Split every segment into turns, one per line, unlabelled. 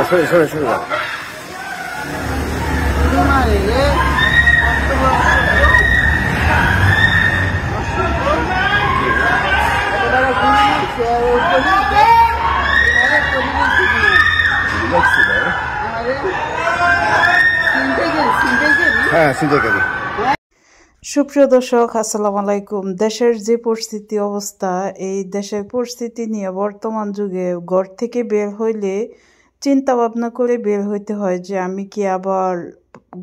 সরে সরে যাও। হ্যাঁ ছিনতাইকারী।
সুপ্রিয় দর্শক, আসসালামু আলাইকুম। দেশের যে পরিস্থিতি অবস্থা, এই দেশের পরিস্থিতি নিয়ে বর্তমান যুগে ঘর থেকে বের হইলে চিন্তা ভাবনা করে বের হইতে হয় যে আমি কি আবার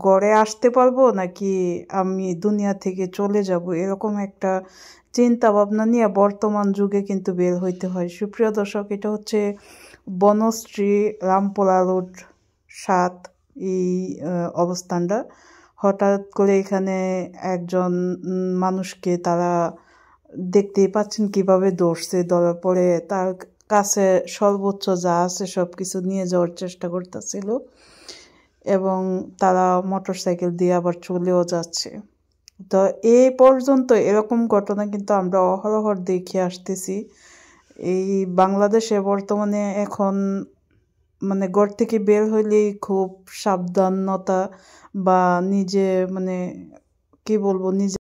ঘরে আসতে পারবো নাকি আমি দুনিয়া থেকে চলে যাব, এরকম একটা চিন্তা ভাবনা নিয়ে বর্তমান যুগে কিন্তু বের হইতে হয়। সুপ্রিয় দর্শক, এটা হচ্ছে বনশ্রী রামপুরা রোড 7 এই অবস্থানটা। হঠাৎ করে এখানে একজন মানুষকে তারা দেখতেই পাচ্ছেন কিভাবে ধরছে, ধরার পরে তার কাছে সর্বোচ্চ যা আছে সব কিছু নিয়ে যাওয়ার চেষ্টা করতেছিল এবং তারা মোটরসাইকেল দিয়ে আবার চলেও যাচ্ছে। তো এই পর্যন্ত এরকম ঘটনা কিন্তু আমরা অহরহ দেখে আসতেছি। এই বাংলাদেশে বর্তমানে এখন মানে ঘর থেকে বের হইলেই খুব সাবধানতা বা নিজে মানে কি বলবো নিজে